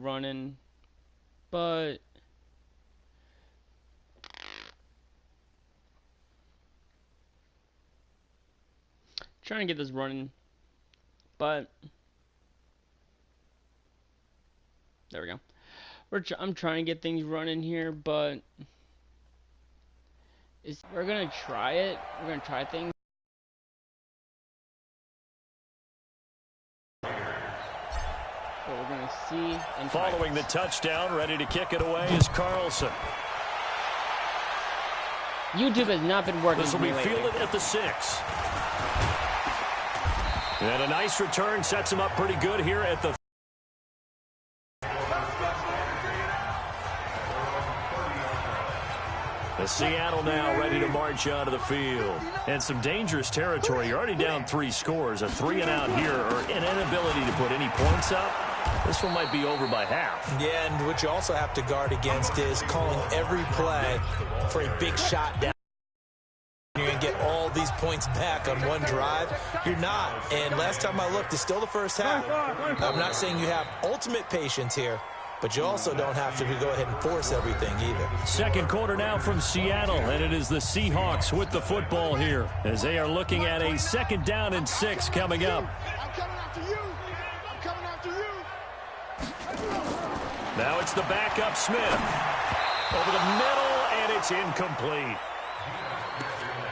running, but trying to get this running, but there we go. I'm trying to get things running here, but we're gonna try it. We're gonna try things. But we're gonna see. And following the touchdown, ready to kick it away is Carlson. YouTube has not been working. This will be fielded at the 6. And a nice return sets him up pretty good here at the. The Seattle now ready to march onto the field. And some dangerous territory. You're already down 3 scores. A 3-and-out here, or an inability to put any points up. This one might be over by half. Yeah, and what you also have to guard against is calling every play for a big shot down. You're going to get all these points back on one drive. You're not. And last time I looked, it's still the first half. I'm not saying you have ultimate patience here, but you also don't have to go ahead and force everything either. Second quarter now from Seattle, and it is the Seahawks with the football here as they are looking at a 2nd down and 6 coming up. I'm coming after you. I'm coming after you. Now it's the backup Smith. Over the middle, and it's incomplete.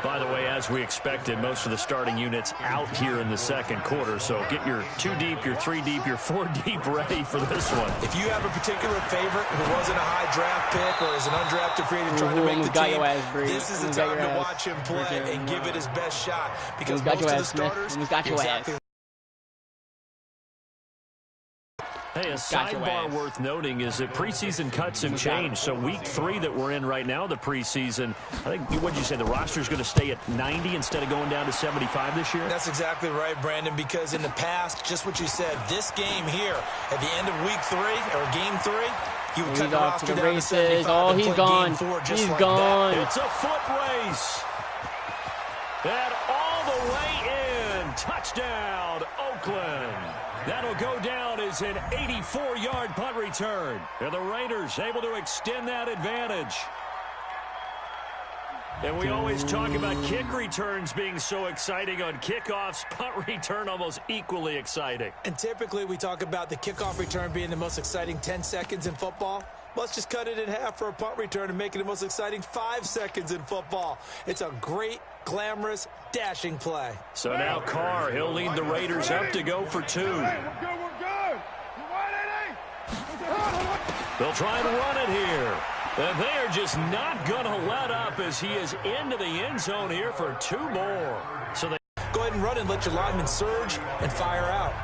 By the way, as we expected, most of the starting units out here in the second quarter. So get your 2 deep, your 3 deep, your 4 deep ready for this one. If you have a particular favorite who wasn't a high draft pick or is an undrafted free agent trying to make the team, this is the time to watch him play and give it his best shot. Because most of the starters, exactly. Hey, a sidebar worth noting is that preseason cuts have changed. So week 3 that we're in right now, the preseason, I think, what did you say, the roster's going to stay at 90 instead of going down to 75 this year? That's exactly right, Brandon, because in the past, just what you said, this game here, at the end of week 3, or game 3, you would cut the roster down to 75. Oh, he's gone. He's gone. It's a foot race. And all the way in. Touchdown, Oakland. That'll go down as an 84-yard punt return. And the Raiders able to extend that advantage. And we always talk about kick returns being so exciting on kickoffs. Punt return almost equally exciting. And typically we talk about the kickoff return being the most exciting 10 seconds in football. Let's just cut it in half for a punt return and make it the most exciting 5 seconds in football. It's a great, glamorous, dashing play. So now Carr, he'll lead the Raiders up to go for 2. We're good. They'll try and run it here. And they are just not going to let up as he is into the end zone here for 2 more. So they go ahead and run and let your linemen surge and fire out.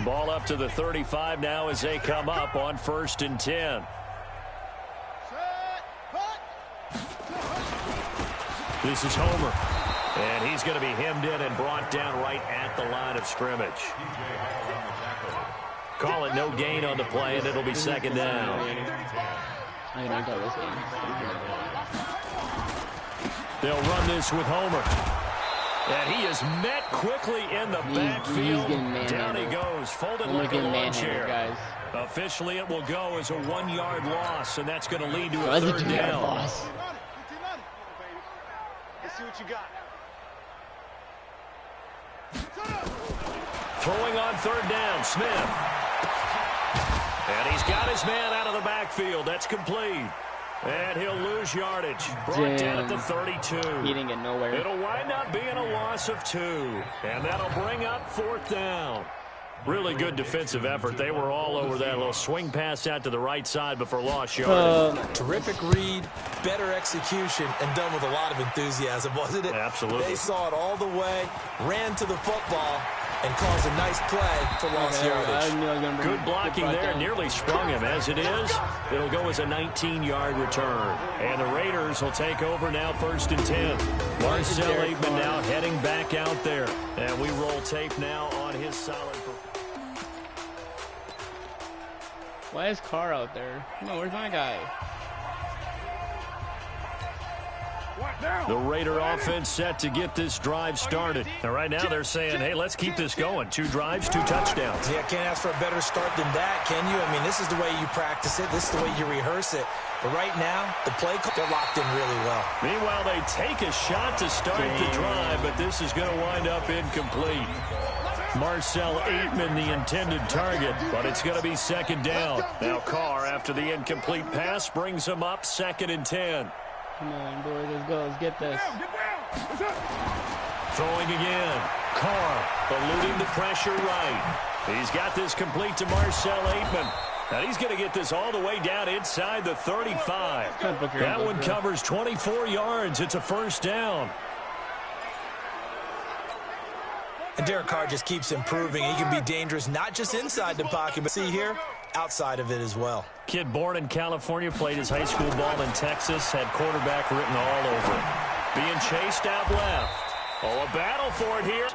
Ball up to the 35 now as they come up on 1st and 10. This is Homer. And he's going to be hemmed in and brought down right at the line of scrimmage. Call it no gain on the play, and it'll be 2nd down. They'll run this with Homer. And he is met quickly in the backfield. Down he goes, folded like a lawn chair. Guys. Officially, it will go as a 1-yard loss, and that's going to lead to a 3rd down. Let's see what you got. Throwing on 3rd down, Smith. And he's got his man out of the backfield. That's complete. And he'll lose yardage. Brought down at the 32. He didn't get nowhere. It'll wind up being a loss of 2. And that'll bring up 4th down. Really good defensive effort. They were all over that little swing pass out to the right side before lost yardage. Terrific read, better execution, and done with a lot of enthusiasm, wasn't it? Absolutely. They saw it all the way, ran to the football, and caused a nice play for lost yardage. Good blocking there, nearly sprung him. As it is, it'll go as a 19-yard return. And the Raiders will take over now 1st and 10. Marcel Aitman now heading back out there. And we roll tape now on his solid performance. Why is Carr out there? No, where's my guy? The Raider offense set to get this drive started. And right now they're saying, hey, let's keep this going. 2 drives, 2 touchdowns. Yeah, can't ask for a better start than that, can you? I mean, this is the way you practice it. This is the way you rehearse it. But right now, the play, they're locked in really well. Meanwhile, they take a shot to start the drive, but this is going to wind up incomplete. Marcel Aitman, the intended target, but it's going to be second down. Now Carr, after the incomplete pass, brings him up 2nd and 10. Come on, boys, let's go. Let's get this. Throwing again. Carr eluding the pressure right. He's got this complete to Marcel Aitman. And he's going to get this all the way down inside the 35. That one covers 24 yards. It's a first down. And Derek Carr just keeps improving. He can be dangerous not just inside the pocket, but see here, outside of it as well. Kid born in California, played his high school ball in Texas, had quarterback written all over him. Being chased out left. Oh, a battle for it here.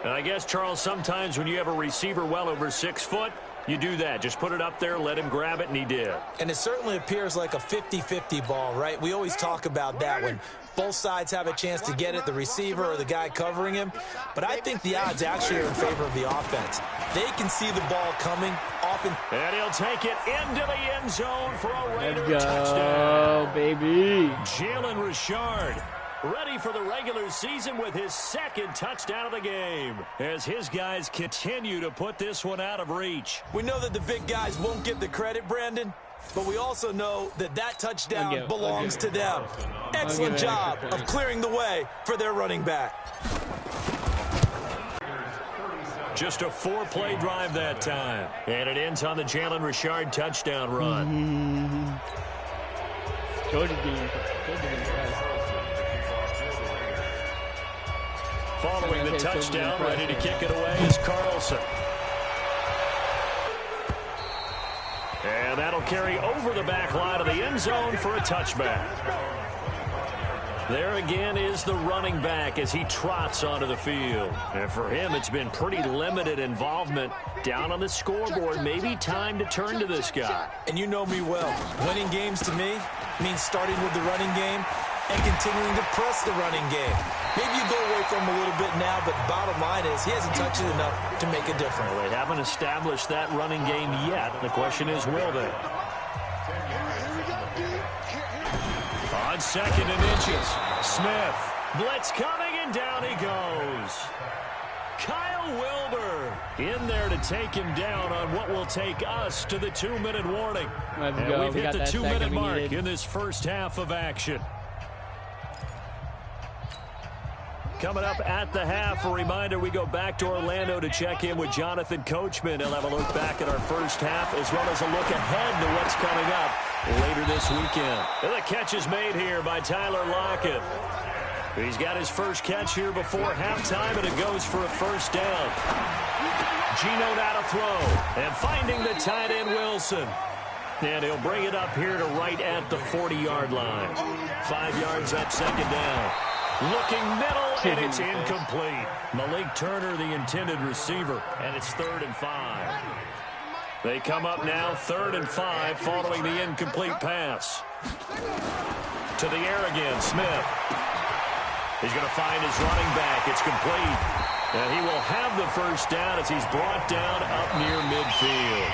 And I guess, Charles, sometimes when you have a receiver well over 6 foot, you do that. Just put it up there, let him grab it, and he did. And it certainly appears like a 50-50 ball, right? We always talk about that when both sides have a chance to get it, the receiver or the guy covering him. But I think the odds actually are in favor of the offense. They can see the ball coming often. And he'll take it into the end zone for a Raider Let's go, touchdown. Baby. Jalen Richard ready for the regular season with his 2nd touchdown of the game as his guys continue to put this one out of reach. We know that the big guys won't get the credit, Brandon, but we also know that that touchdown belongs to them. Excellent job of clearing the way for their running back. Just a 4-play drive that time. And it ends on the Jalen Richard touchdown run. Georgia game. Following the touchdown, ready to kick it away is Carlson. And that'll carry over the back line of the end zone for a touchback. There again is the running back as he trots onto the field. And for him, it's been pretty limited involvement. Down on the scoreboard, maybe time to turn to this guy. And you know me well. Winning games to me means starting with the running game and continuing to press the running game. Maybe you go away from him a little bit now, but the bottom line is he hasn't touched it enough to make a difference. Well, they haven't established that running game yet. The question is, will they? On 2nd and inches, Smith. Blitz coming, and down he goes. Kyle Wilbur in there to take him down on what will take us to the 2-minute warning. Let's and go. we've hit the 2-minute mark needed. in this first half of action. Coming up at the half, a reminder, we go back to Orlando to check in with Jonathan Coachman. He'll have a look back at our first half as well as a look ahead to what's coming up later this weekend. And the catch is made here by Tyler Lockett. He's got his first catch here before halftime, and it goes for a first down. Geno now to throw, and finding the tight end Wilson. And he'll bring it up here to right at the 40-yard line. 5 yards up, second down. Looking middle, and it's incomplete. Malik Turner, the intended receiver, and it's 3rd and 5. They come up now 3rd and 5 following the incomplete pass. To the air again, Smith. He's going to find his running back. It's complete. And he will have the first down as he's brought down up near midfield.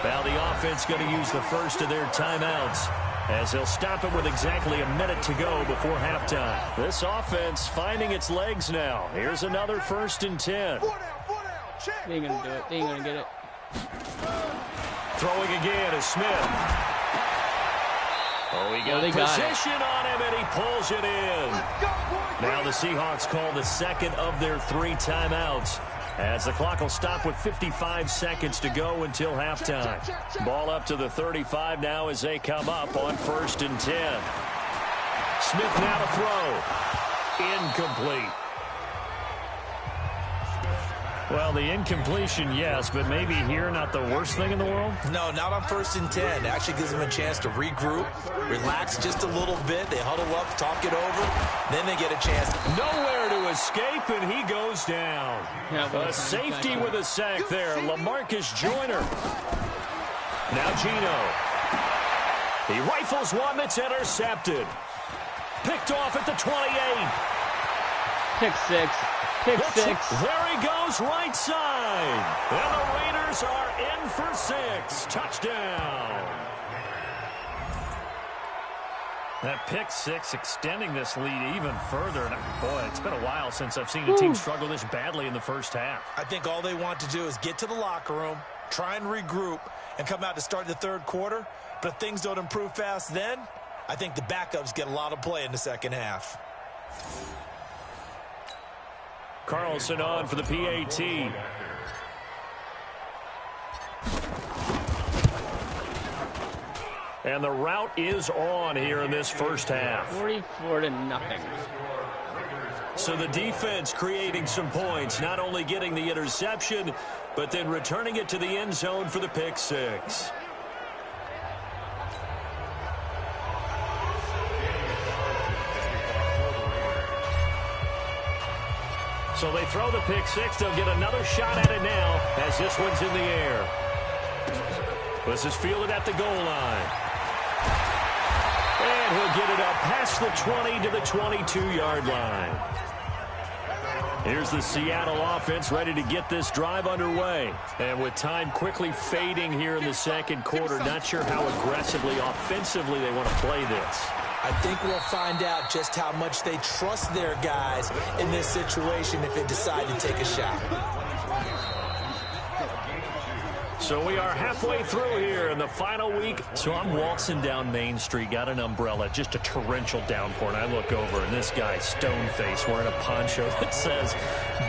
Now the offense going to use the first of their timeouts as they'll stop it with exactly a minute to go before halftime. This offense finding its legs now. Here's another 1st and 10. They ain't going to do it. They ain't going to get it. Throwing again is Smith. Oh, he got position on him, and he pulls it in. Now the Seahawks call the 2nd of their 3 timeouts as the clock will stop with 55 seconds to go until halftime. Ball up to the 35 now as they come up on 1st and 10. Smith now to throw. Incomplete. Well, the incompletion, yes, but maybe here not the worst thing in the world? No, not on 1st and 10. It actually gives them a chance to regroup, relax just a little bit. They huddle up, talk it over, then they get a chance. Nowhere to escape, and he goes down. A safety with a sack there, LaMarcus Joyner. Now Geno. He rifles one that's intercepted. Picked off at the 28. Pick six. Pick six. There he goes, right side. And the Raiders are in for 6. Touchdown. That pick six extending this lead even further. And boy, it's been a while since I've seen a team struggle this badly in the first half. I think all they want to do is get to the locker room, try and regroup, and come out to start the third quarter. But if things don't improve fast then, I think the backups get a lot of play in the second half. Carlson on for the PAT. And the route is on here in this first half. 44-0. So the defense creating some points, not only getting the interception, but then returning it to the end zone for the pick six. So they throw the pick six. They'll get another shot at it now as this one's in the air. This is fielded at the goal line. And he'll get it up past the 20 to the 22-yard line. Here's the Seattle offense ready to get this drive underway. And with time quickly fading here in the second quarter, not sure how aggressively, offensively they want to play this. I think we'll find out just how much they trust their guys in this situation if they decide to take a shot. So we are halfway through here in the final week. So I'm waltzing down Main Street, got an umbrella, just a torrential downpour, and I look over, and this guy, stone-faced, wearing a poncho that says,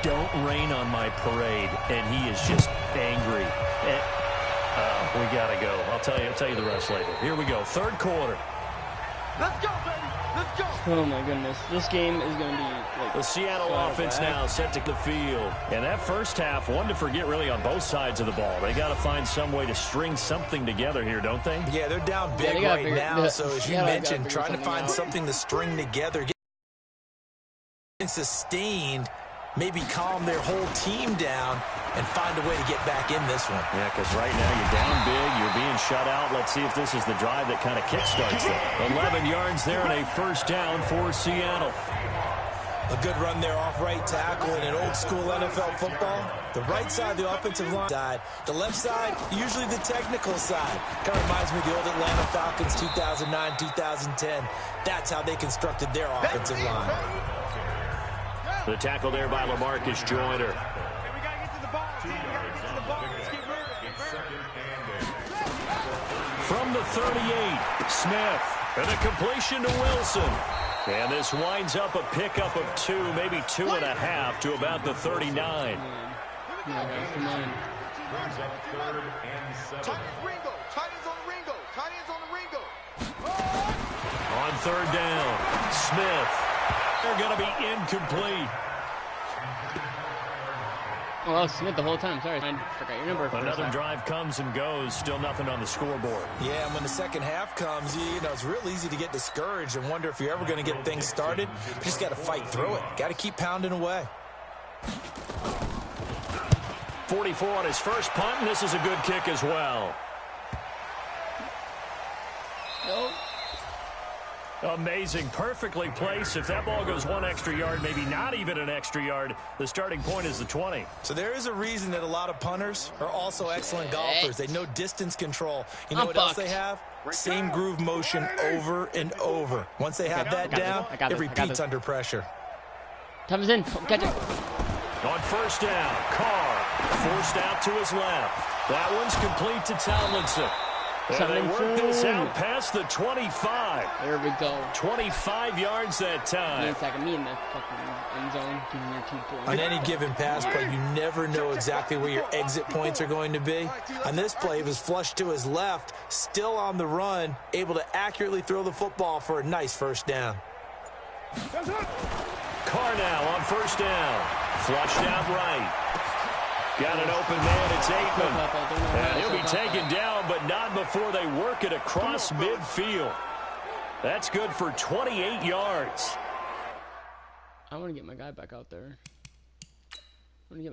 "Don't rain on my parade," and he is just angry. We got to go. I'll tell you the rest later. Here we go, third quarter. Let's go, baby. Let's go. Oh, my goodness. This game is going to be like... The Seattle offense now set to the field. And that first half, one to forget really on both sides of the ball. They got to find some way to string something together here, don't they? Yeah, they're down big right now. So as you mentioned, trying to find something to string together, get sustained, maybe calm their whole team down and find a way to get back in this one. Yeah, because right now you're down big, you're being shut out. Let's see if this is the drive that kind of kickstarts them. 11 yards there and a first down for Seattle. A good run there off right tackle in an old-school NFL football. The right side, the offensive line side. The left side, usually the technical side. Kind of reminds me of the old Atlanta Falcons 2009, 2010. That's how they constructed their offensive line. The tackle there by LaMarcus Joyner. From the 38, Smith. And a completion to Wilson. And this winds up a pickup of 2, maybe 2.5 to about the 39. On third down, Smith. They're going to be incomplete. Oh, that was Smith the whole time. Sorry, I forgot your number. Another drive comes and goes. Still nothing on the scoreboard. Yeah, and when the second half comes, you know, it's real easy to get discouraged and wonder if you're ever going to get things started. You just got to fight through it. Got to keep pounding away. 44 on his first punt, and this is a good kick as well. Nope. Amazing. Perfectly placed. If that ball goes 1 extra yard, maybe not even an extra yard, the starting point is the 20. So there is a reason that a lot of punters are also excellent golfers. They know distance control. You know what else they have? Same groove motion over and over. Once they have that down, it repeats under pressure. Time is in. Catch it. On first down, Carr forced out to his left. That one's complete to Tomlinson. And they work this out past the 25. There we go. 25 yards that time. Attacking me in the fucking end zone. Give me your 2 points. On any given pass play, you never know exactly where your exit points are going to be. On this play, it was flushed to his left, still on the run, able to accurately throw the football for a nice first down. Carr now on first down. Flushed out right. Got an open man, it's Aikman. And he'll be taken down, but not before they work it across midfield. That's good for 28 yards. I want to get my guy back out there. Yeah,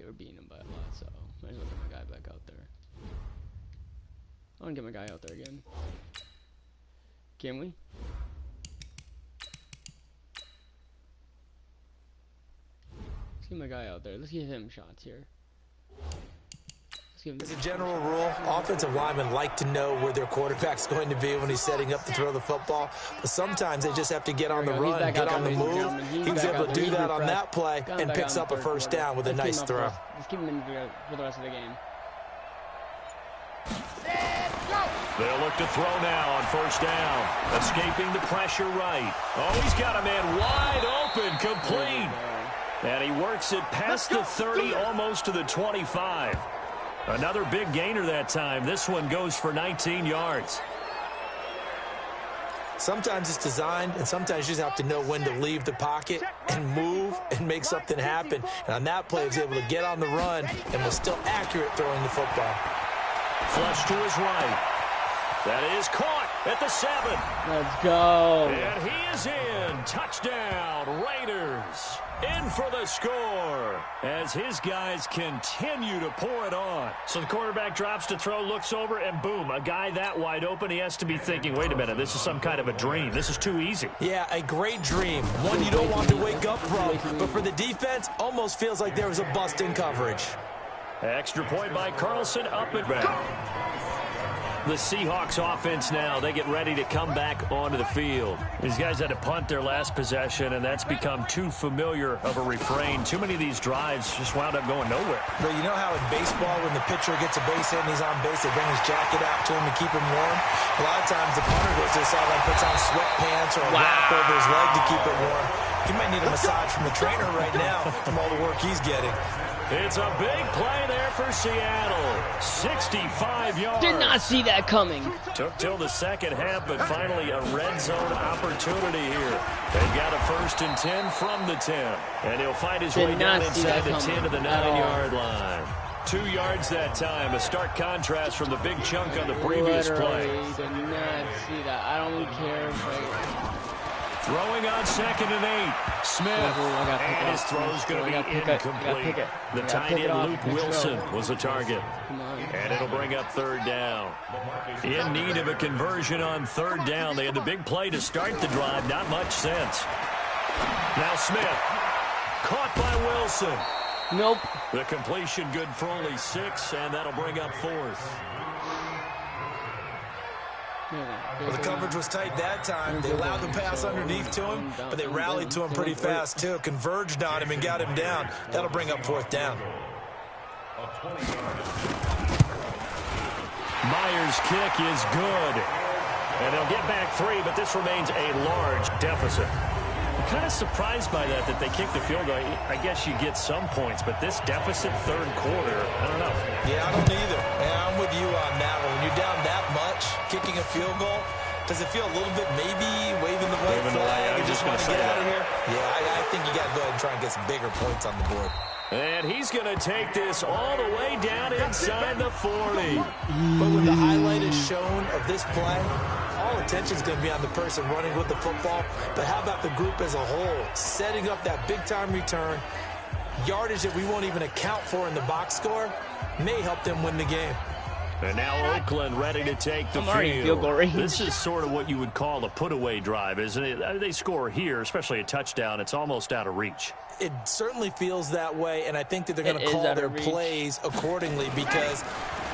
we're beating him by a lot, so might as well get my guy back out there. I want to get my guy out there again. Can we? Let's get my guy out there. Let's give him shots here. As a general rule, offensive linemen like to know where their quarterback's going to be when he's setting up to throw the football. But sometimes they just have to get on the run, get on the move. He was able to do that on that play and picks up a first down with a nice throw. Let's keep him in for the rest of the game. They'll look to throw now on first down. Escaping the pressure right. Oh, he's got a man wide open, complete. And he works it past the 30, almost to the 25. Another big gainer that time. This one goes for 19 yards. Sometimes it's designed, and sometimes you just have to know when to leave the pocket and move and make something happen. And on that play, he was able to get on the run and was still accurate throwing the football. Flush to his right. That is caught at the 7. Let's go. And he is in. Touchdown, Raiders. In for the score as his guys continue to pour it on. So the quarterback drops to throw, looks over, and boom, a guy that wide open, he has to be thinking, wait a minute, this is some kind of a dream. This is too easy. Yeah, a great dream. One you don't want to wake up from. But for the defense, almost feels like there was a bust in coverage. Extra point by Carlson, up and back. The Seahawks offense now, they get ready to come back onto the field. These guys had to punt their last possession, and that's become too familiar of a refrain. Too many of these drives just wound up going nowhere. But you know how in baseball, when the pitcher gets a base hit and he's on base, they bring his jacket out to him to keep him warm? A lot of times the punter goes to the sideline, puts on sweatpants or a wrap over his leg to keep it warm. He might need a massage from the trainer right now from all the work he's getting. It's a big play there for Seattle. 65 yards. Did not see that coming. Took till the second half, but finally a red zone opportunity here. They've got a 1st and 10 from the 10. And he'll find his way down inside the 10 to the 9-yard line. 2 yards that time. A stark contrast from the big chunk on the previous play. Did not see that. I don't care if Throwing on 2nd and 8. Smith. And his throw's going to be incomplete. The tight end, Luke Wilson, was the target. And it'll bring up 3rd down. In need of a conversion on 3rd down. They had the big play to start the drive. Not much sense. Now Smith. Caught by Wilson. Nope. The completion good for only 6, and that'll bring up 4th. Well, the coverage was tight that time. They allowed the pass underneath to him, but they rallied to him pretty fast, too. Converged on him and got him down. That'll bring up 4th down. Myers' kick is good. And they'll get back 3, but this remains a large deficit. I'm kind of surprised by that they kicked the field goal. I guess you get some points, but this deficit 3rd quarter, I don't know. Yeah, I don't either. Yeah, I'm with you on that one. When you're down that much, kicking a field goal, does it feel a little bit maybe waving the white flag and just want to get out of here? Yeah, I think you got to go ahead and try and get some bigger points on the board. And he's going to take this all the way down inside the 40. But when the highlight is shown of this play, all attention is going to be on the person running with the football. But how about the group as a whole? Setting up that big-time return, yardage that we won't even account for in the box score, may help them win the game. And now Oakland ready to take the field goal range. This is sort of what you would call a put-away drive, isn't it? They score here, especially a touchdown. It's almost out of reach. It certainly feels that way, and I think that they're going to call their plays accordingly because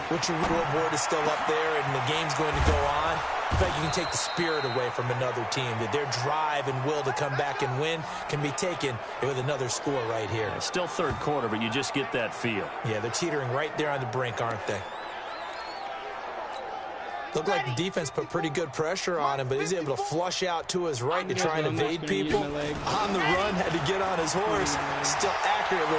what your reward is still up there and the game's going to go on. In fact, you can take the spirit away from another team, that their drive and will to come back and win can be taken with another score right here. It's still 3rd quarter, but you just get that feel. Yeah, they're teetering right there on the brink, aren't they? Looked like the defense put pretty good pressure on him, but he's able to flush out to his right to try and evade people. On the run, had to get on his horse, still accurately